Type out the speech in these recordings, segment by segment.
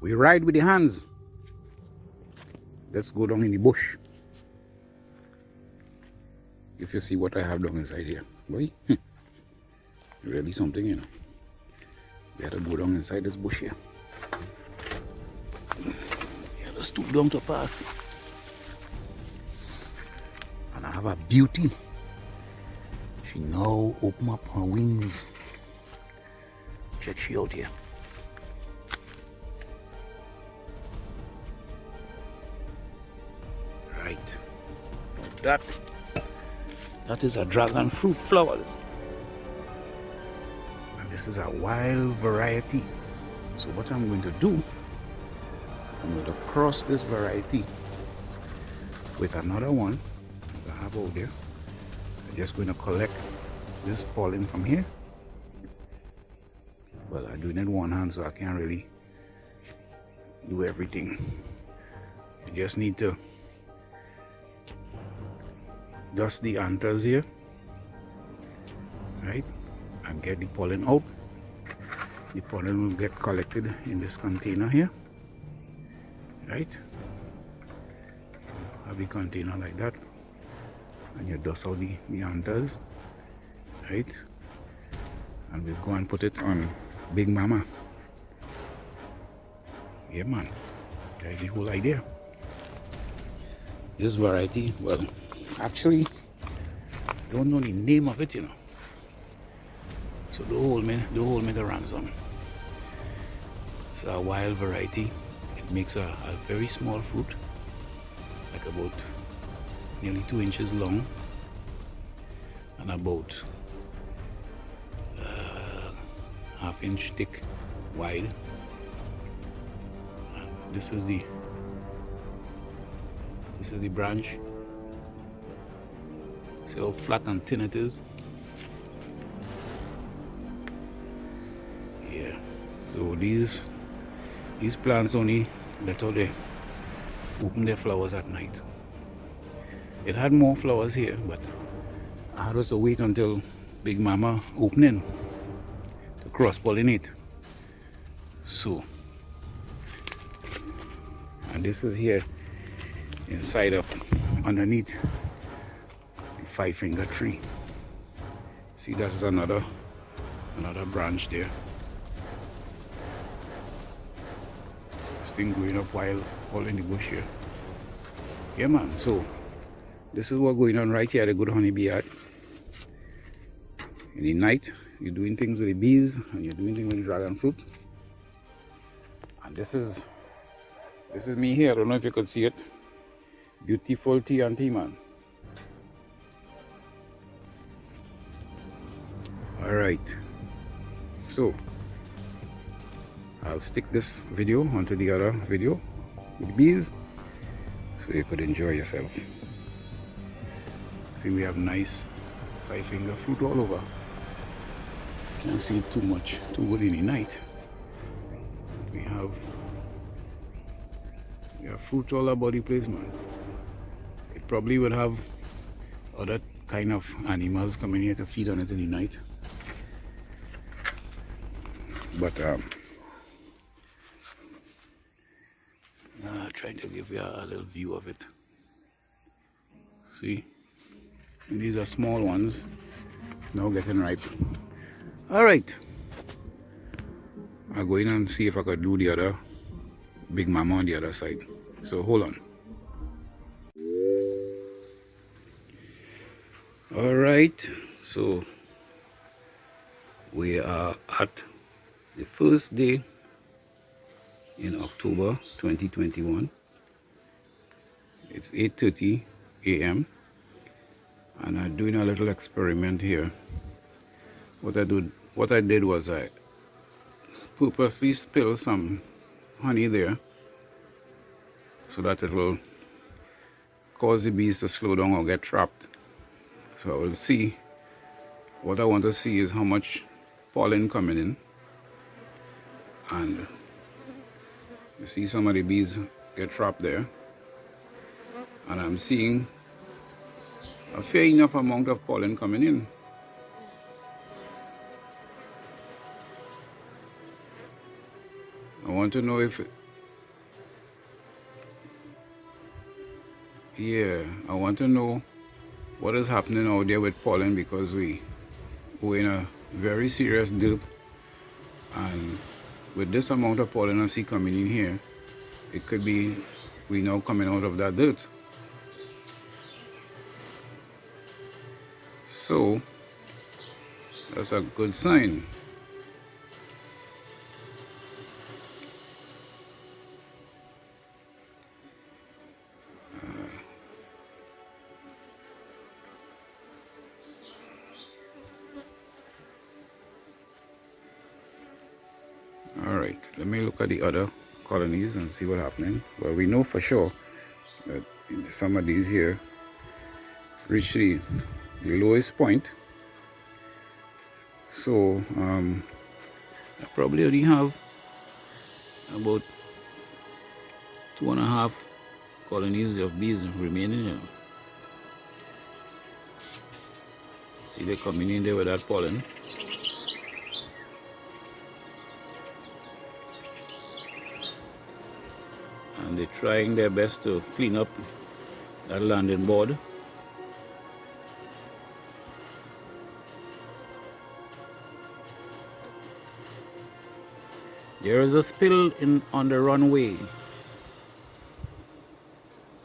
We ride with the hands. Let's go down in the bush. If you see what I have down inside here, boy, really something, you know. We have to go down inside this bush here. We have to stoop down to pass. And I have a beauty. She now open up her wings. Check she out here. Right. That is a dragon fruit flowers. And this is a wild variety. So what I'm going to do, I'm going to cross this variety with another one that I have out there. I'm just going to collect this pollen from here. Well, I'm doing it one hand, so I can't really do everything. You just need to dust the anthers here, right, and get the pollen out. The pollen will get collected in this container here, right. Have the container like that, and you dust out the anthers, right, and we'll go and put it on Big Mama. Yeah, man, that's the whole idea. This variety, well, actually, I don't know the name of it, you know. So don't hold me to ransom. It's a wild variety. It makes a very small fruit, like about nearly 2 inches long and about ½ inch thick wide. And this is the branch. See how flat and thin it is? Yeah. So these plants only let out they open their flowers at night. It had more flowers here, but I had to wait until Big Mama opening to cross-pollinate. So, and this is here inside of underneath the 5-finger tree. See, that's another branch there. It's been growing up while all in the bush here. Yeah, man. So this is what's going on right here at the Good Honeybee Yard. In the night, you're doing things with the bees and you're doing things with the dragon fruit. And this is me here. I don't know if you could see it. Beautiful T&T, man. Alright, so I'll stick this video onto the other video with bees so you could enjoy yourself. See, we have nice 5-finger fruit all over. Can't see it too good in the night. We have fruit all about the place, man. It probably would have other kind of animals coming here to feed on it in the night. But trying to give you a little view of it. See, and these are small ones now getting ripe. All right, I'll go in and see if I could do the other Big Mama on the other side. So hold on. All right, so we are at the first day in October 2021. It's 8:30 a.m. and I'm doing a little experiment here. What I did was I purposely spilled some honey there so that it will cause the bees to slow down or get trapped. So I will see. What I want to see is how much pollen coming in. And you see some of the bees get trapped there. And I'm seeing a fair enough amount of pollen coming in. I want to know if Yeah, I want to know what is happening out there with pollen, because we're in a very serious dip, and with this amount of pollen I see coming in here, it could be we now coming out of that dirt. So that's a good sign. All right, let me look at the other colonies and see what's happening. Well, we know for sure that some of these here reach the lowest point. So I probably only have about 2.5 colonies of bees remaining here. See, they're coming in there with that pollen. And they're trying their best to clean up that landing board. There is a spill on the runway,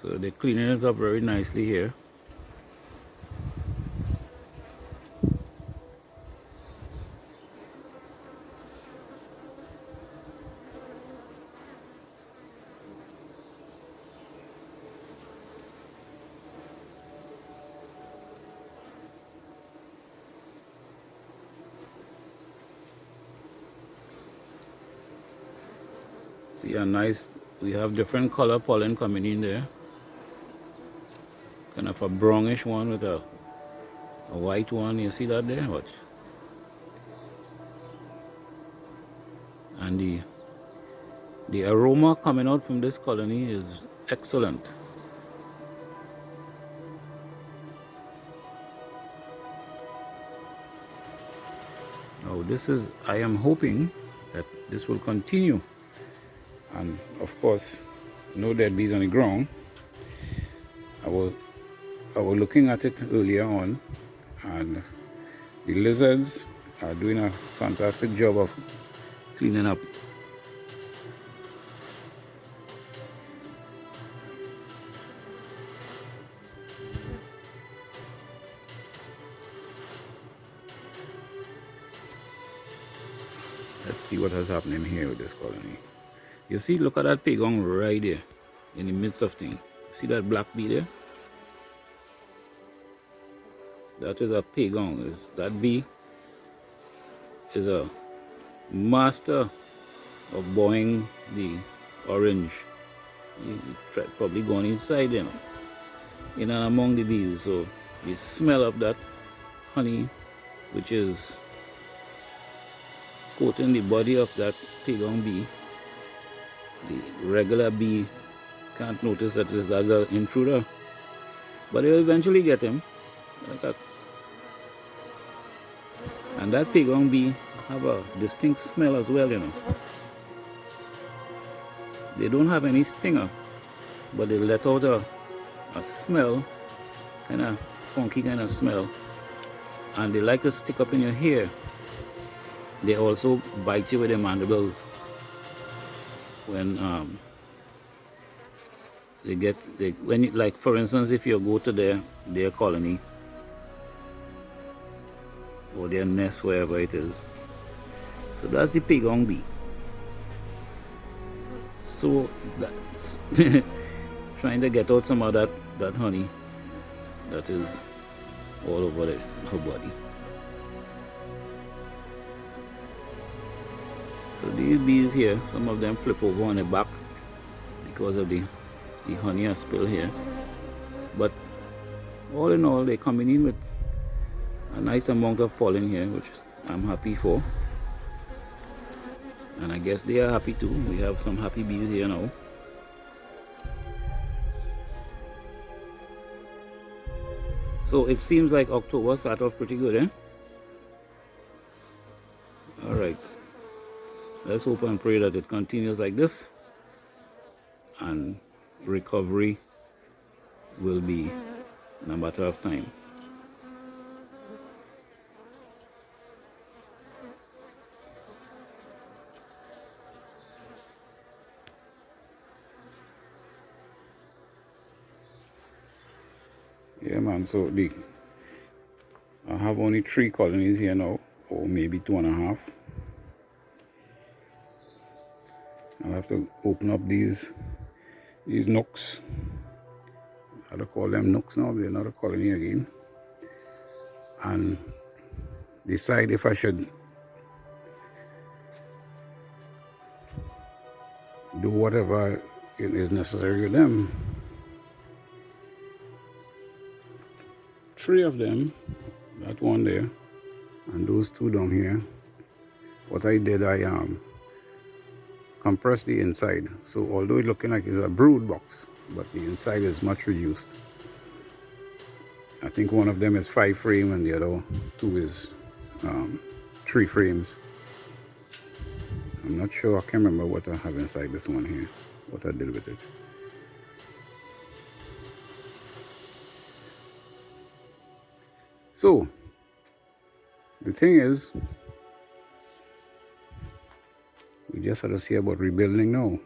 so they're cleaning it up very nicely here. See a nice, we have different color pollen coming in there. Kind of a brownish one with a white one. You see that there? Watch. And the aroma coming out from this colony is excellent. Now this is, I am hoping that this will continue. And of course, no dead bees on the ground. I was looking at it earlier on, and the lizards are doing a fantastic job of cleaning up. Let's see what is happening here with this colony. You see, look at that pigong right there in the midst of things. See that black bee there? That is a pigong. That bee is a master of buying the orange. You probably going inside, you know, in and among the bees. So the smell of that honey, which is coating the body of that pigong bee, the regular bee can't notice that that's an intruder, but they will eventually get him. Like that. And that pigong bee have a distinct smell as well, you know. They don't have any stinger, but they let out a smell, kind of funky kind of smell, and they like to stick up in your hair. They also bite you with their mandibles when like for instance, if you go to their colony or their nest, wherever it is. So that's the pigong bee. So that's trying to get out some of that honey that is all over her body. So these bees here, some of them flip over on the back because of the honey spill here. But all in all, they're coming in with a nice amount of pollen here, which I'm happy for. And I guess they are happy too. We have some happy bees here now. So it seems like October started off pretty good, eh? Alright. Let's hope and pray that it continues like this, and recovery will be in a matter of time. Yeah, man, so I have only 3 colonies here now, or maybe 2.5. I'll have to open up these nooks. I don't call them nooks now, they're not a colony again. And decide if I should do whatever is necessary with them. 3 of them, that one there, and those 2 down here. What I did, I compressed the inside. So although it's looking like it's a brood box, but the inside is much reduced. I think one of them is 5 frame and the other 2 is 3 frames. I'm not sure, I can't remember what I have inside this one here, what I did with it. So, the thing is, we just have to see about rebuilding now.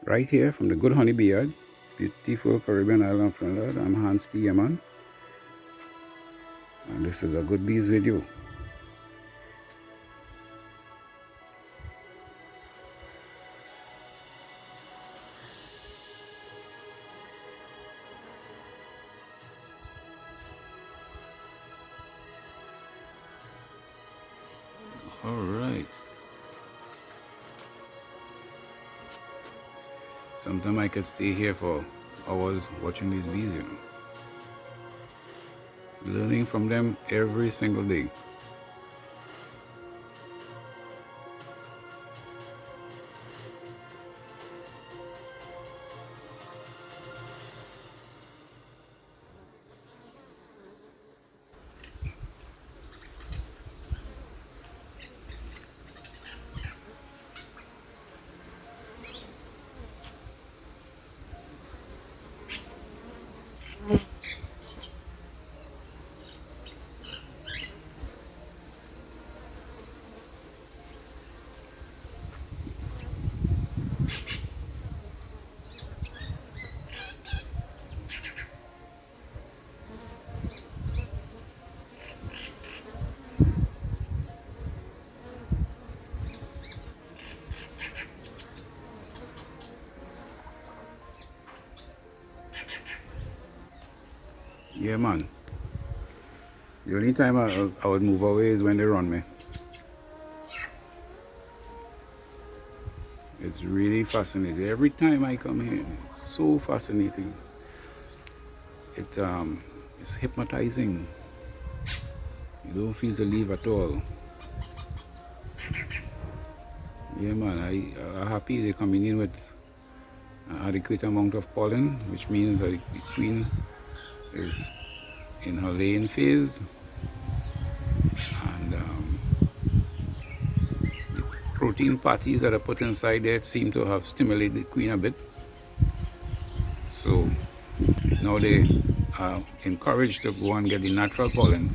Right here from the Good Honey Bee Yard, beautiful Caribbean island of Trinidad, I'm H.T.Y, and this is a Good Bees video. All right. Sometimes I could stay here for hours watching these bees, you know. Learning from them every single day. Yeah, man. The only time I would move away is when they run me. It's really fascinating. Every time I come here, it's so fascinating. It's hypnotizing. You don't feel to leave at all. Yeah, man. I'm happy they're coming in with an adequate amount of pollen, which means that the queen is in her laying phase, and the protein patties that are put inside there seem to have stimulated the queen a bit. So now they are encouraged to go and get the natural pollen.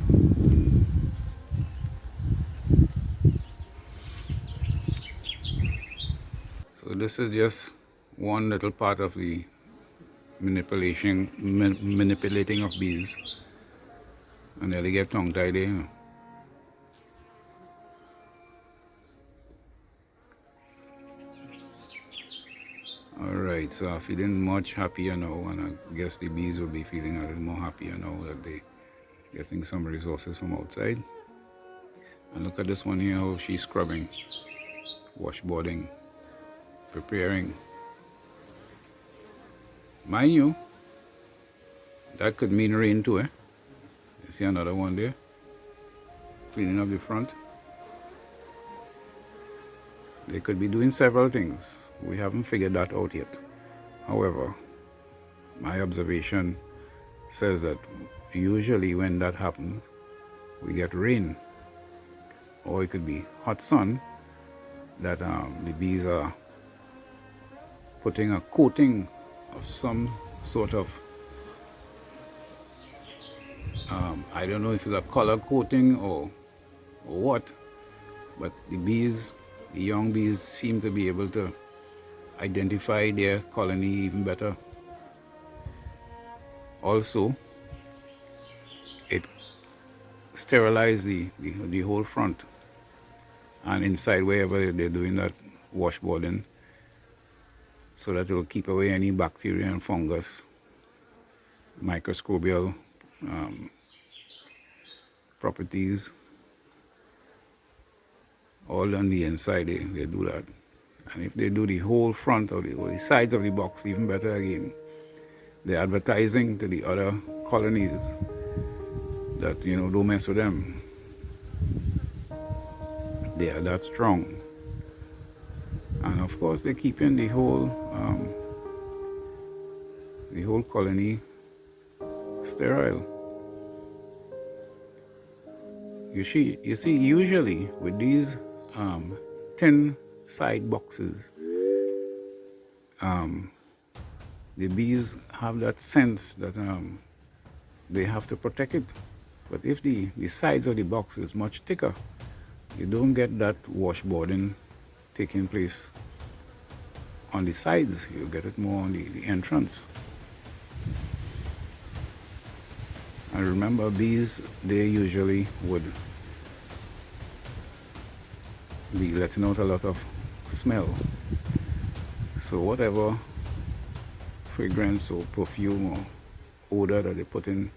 So this is just one little part of the manipulating of bees, and they get tongue-tied, you know. Alright, so I'm feeling much happier now, and I guess the bees will be feeling a little more happier now that they're getting some resources from outside. And look at this one here, how she's scrubbing, washboarding, preparing. Mind you, that could mean rain too, eh? You see another one there, cleaning up the front. They could be doing several things. We haven't figured that out yet. However, my observation says that usually when that happens, we get rain, or it could be hot sun that the bees are putting a coating of some sort of, I don't know if it's a color coating or what, but the bees, the young bees, seem to be able to identify their colony even better. Also, it sterilizes the whole front and inside wherever they're doing that washboarding, so that it will keep away any bacteria and fungus, microscopial properties, all on the inside. They do that. And if they do the whole front or the sides of the box, even better again. They're advertising to the other colonies that, you know, don't mess with them. They are that strong. And of course, they're keeping the whole colony sterile. You see, usually with these tin side boxes, the bees have that sense that they have to protect it. But if the sides of the box is much thicker, you don't get that washboarding taking place on the sides. You get it more on the entrance. And remember, bees, they usually would be letting out a lot of smell. So whatever fragrance or perfume or odor that they put in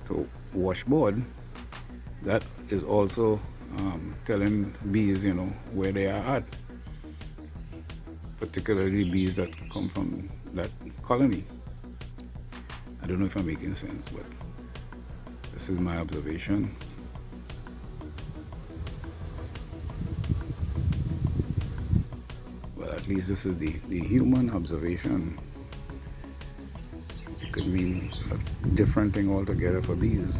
to washboard, that is also telling bees, you know, where they are at, particularly bees that come from that colony. I don't know if I'm making sense, but this is my observation. Well, at least this is the human observation. It could mean a different thing altogether for bees.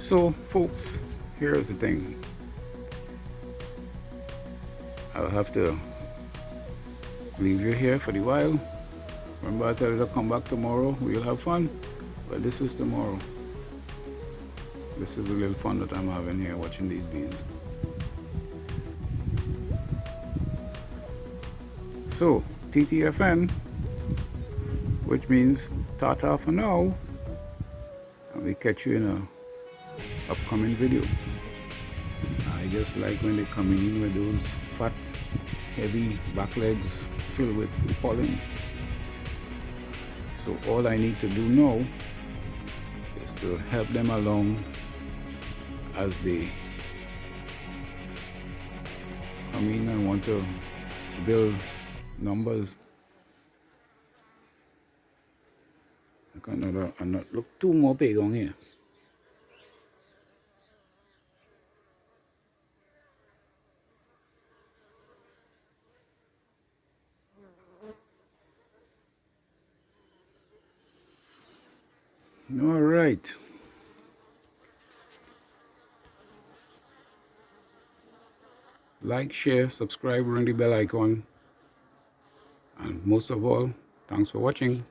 So, folks, here's the thing. I'll have to leave you here for the while. Remember, I tell you to come back tomorrow. We'll have fun. But this is tomorrow. This is a little fun that I'm having here watching these bees. So, TTFN, which means Tata for now. And we catch you in a upcoming video. I just like when they come in with those fat, heavy back legs filled with pollen. So all I need to do now is to help them along as they come in and want to build numbers. I cannot look two more big on here. All right. Like, share, subscribe, ring the bell icon. And most of all, thanks for watching.